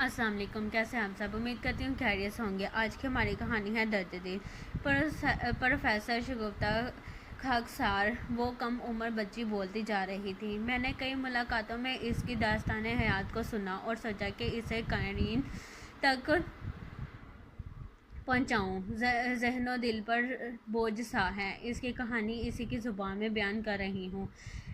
السلام علیکم، کیسے ہیں آپ سب؟ امید کرتی ہوں خیریت سے ہوں گے۔ آج کی ہماری کہانی ہے درد دل۔ پروفیسر شگفتہ خاکسار وہ کم عمر بچی بولتی جا رہی تھی۔ میں نے کئی ملاقاتوں میں اس کی داستان حیات کو سنا اور سوچا کہ اسے قارئین تک پہنچاؤں۔ ذہن و دل پر بوجھ سا ہے، اس کی کہانی اسی کی زبان میں بیان کر رہی ہوں۔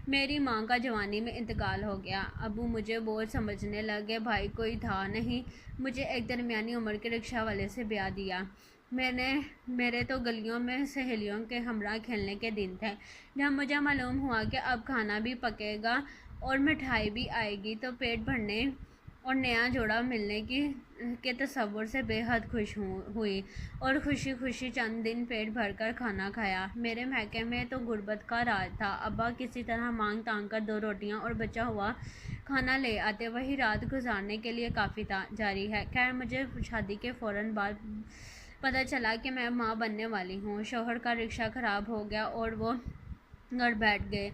میری ماں کا جوانی میں انتقال ہو گیا۔ ابو مجھے بوجھ سمجھنے لگے، بھائی کوئی تھا نہیں۔ مجھے ایک درمیانی عمر کے رکشہ والے سے بیاہ دیا۔ میرے تو گلیوں میں سہیلیوں کے ہمراہ کھیلنے کے دن تھے۔ جب مجھے معلوم ہوا کہ اب کھانا بھی پکے گا اور مٹھائی بھی آئے گی تو پیٹ بھرنے اور نیا جوڑا ملنے کے تصور سے بے حد خوش ہوئی اور خوشی خوشی چند دن پیٹ بھر کر کھانا کھایا۔ میرے میکے میں تو غربت کا راج تھا۔ ابا کسی طرح مانگ تانگ کر 2 روٹیاں اور بچا ہوا کھانا لے آتے، وہی رات گزارنے کے لیے کافی تھا۔ جاری ہے۔ خیر، مجھے شادی کے فوراً بعد پتہ چلا کہ میں ماں بننے والی ہوں۔ شوہر کا رکشہ خراب ہو گیا اور وہ گھر بیٹھ گئے۔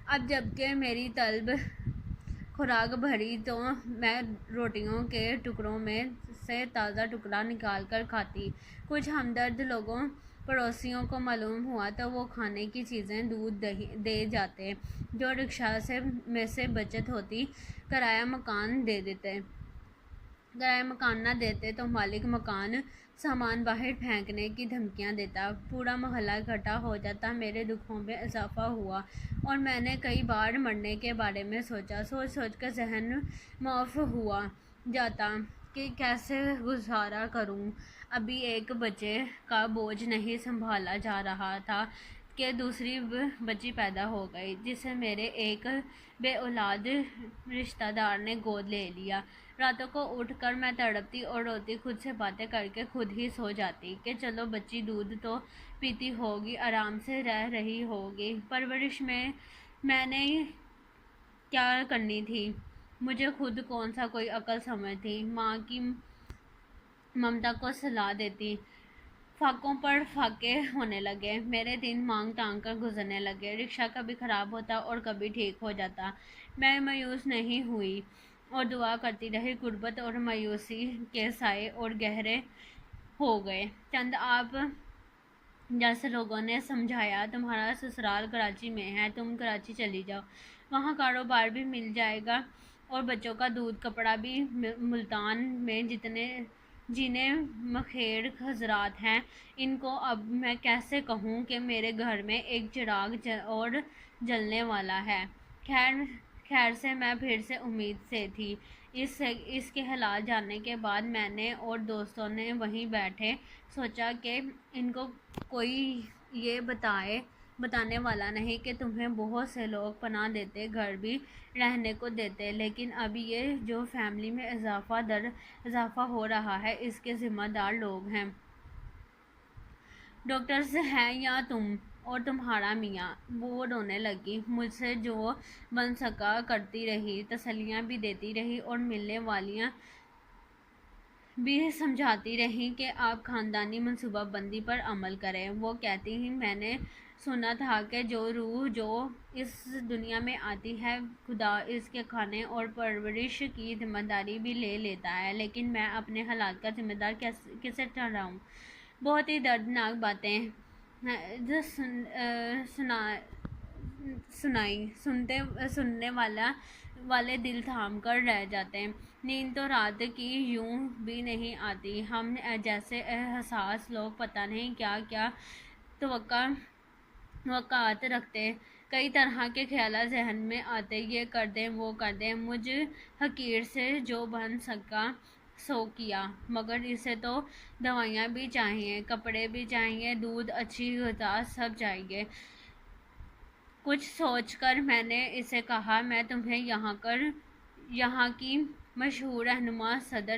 اب جب کہ میری طلب خوراک بھری تو میں روٹیوں کے ٹکڑوں میں سے تازہ ٹکڑا نکال کر کھاتی۔ کچھ ہمدرد لوگوں پڑوسیوں کو معلوم ہوا تو وہ کھانے کی چیزیں دودھ دے جاتے، جو رکشہ میں سے بچت ہوتی۔ کرایہ مکان نہ دیتے تو مالک مکان سامان باہر پھینکنے کی دھمکیاں دیتا۔ پورا محلہ اکٹھا ہو جاتا۔ میرے دکھوں میں اضافہ ہوا اور میں نے کئی بار مرنے کے بارے میں سوچا۔ سوچ سوچ کر ذہن معاف ہوا جاتا کہ کیسے گزارا کروں۔ ابھی ایک بچے کا بوجھ نہیں سنبھالا جا رہا تھا کہ دوسری بچی پیدا ہو گئی، جسے میرے ایک بے اولاد رشتہ دار نے گود لے لیا۔ راتوں کو اٹھ کر میں تڑپتی اور روتی، خود سے باتیں کر کے خود ہی سو جاتی کہ چلو بچی دودھ تو پیتی ہوگی، آرام سے رہ رہی ہوگی۔ پرورش میں نے کیا کرنی تھی؟ مجھے خود کون سا کوئی عقل سمجھ تھی؟ ماں کی ممتا کو سلا دیتی۔ فاقوں پر فاقے ہونے لگے۔ میرے دن مانگ تانگ کر گزرنے لگے۔ رکشہ کبھی خراب ہوتا اور کبھی ٹھیک ہو جاتا۔ میں مایوس نہیں ہوئی اور دعا کرتی رہی۔ غربت اور مایوسی کے سائے اور گہرے ہو گئے۔ چند آپ جیسے لوگوں نے سمجھایا، تمہارا سسرال کراچی میں ہے، تم کراچی چلی جاؤ، وہاں کاروبار بھی مل جائے گا اور بچوں کا دودھ کپڑا بھی۔ ملتان میں جنہیں مخیر حضرات ہیں، ان کو اب میں کیسے کہوں کہ میرے گھر میں ایک چراغ اور جلنے والا ہے؟ خیر سے میں پھر سے امید سے تھی۔ اس کے حالات جاننے کے بعد میں نے اور دوستوں نے وہیں بیٹھے سوچا کہ ان کو کوئی یہ بتانے والا نہیں کہ تمہیں بہت سے لوگ پناہ دیتے، گھر بھی رہنے کو دیتے، لیکن اب یہ جو فیملی میں اضافہ در اضافہ ہو رہا ہے، اس کے ذمہ دار لوگ ہیں۔ ڈاکٹرز ہیں یا تم اور تمہارا میاں۔ وہ رونے لگی۔ مجھ سے جو بن سکا کرتی رہی، تسلیاں بھی دیتی رہی اور ملنے والیاں بھی سمجھاتی رہیں کہ آپ خاندانی منصوبہ بندی پر عمل کریں۔ وہ کہتی ہیں، میں نے سنا تھا کہ جو روح جو اس دنیا میں آتی ہے، خدا اس کے کھانے اور پرورش کی ذمہ داری بھی لے لیتا ہے، لیکن میں اپنے حالات کا ذمہ دار کسے ٹھہراؤں؟ بہت ہی دردناک باتیں سننے والے دل تھام کر رہ جاتے ہیں۔ نیند تو رات کی یوں بھی نہیں آتی۔ ہم جیسے حساس لوگ پتہ نہیں کیا کیا توقعات رکھتے، کئی طرح کے خیالات ذہن میں آتے، یہ کر دیں وہ کر دیں۔ مجھ حقیر سے جو بن سکا سو کیا، مگر اسے تو دوائیاں بھی چاہیے، کپڑے بھی چاہیے، دودھ، اچھی غذا، سب چاہیے۔ کچھ سوچ کر میں نے اسے کہا، میں تمہیں یہاں کی مشہور رہنما صدر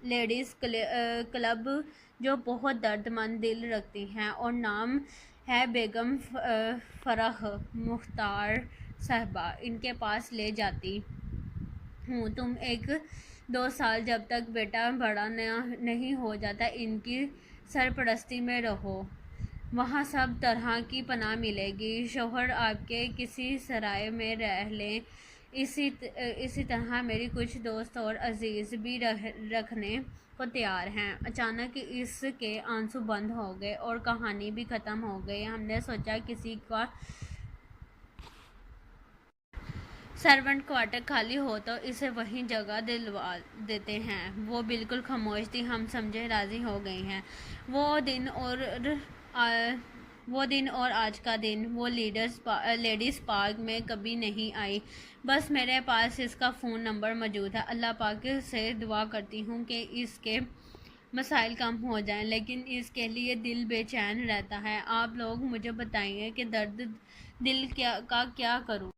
لیڈیز کلب، جو بہت درد مند دل رکھتی ہیں اور نام ہے بیگم فرح مختار صاحبہ، ان کے پاس لے جاتی ہوں۔ تم 1-2 سال جب تک بیٹا بڑا نہیں ہو جاتا ان کی سرپرستی میں رہو، وہاں سب طرح کی پناہ ملے گی۔ شوہر آپ کے کسی سرائے میں رہ لیں اسی طرح میری کچھ دوست اور عزیز بھی رکھنے کو تیار ہیں۔ اچانک اس کے آنسو بند ہو گئے اور کہانی بھی ختم ہو گئی۔ ہم نے سوچا کسی کا سرونٹ کوارٹر خالی ہو تو اسے وہیں جگہ دلوا دیتے ہیں۔ وہ بالکل خاموش تھی، ہم سمجھے راضی ہو گئی ہیں۔ وہ دن اور آج کا دن وہ لیڈیز پارک میں کبھی نہیں آئی۔ بس میرے پاس اس کا فون نمبر موجود ہے۔ اللہ پاک سے دعا کرتی ہوں کہ اس کے مسائل کم ہو جائیں، لیکن اس کے لیے دل بے چین رہتا ہے۔ آپ لوگ مجھے بتائیے کہ درد دل کا کیا کروں۔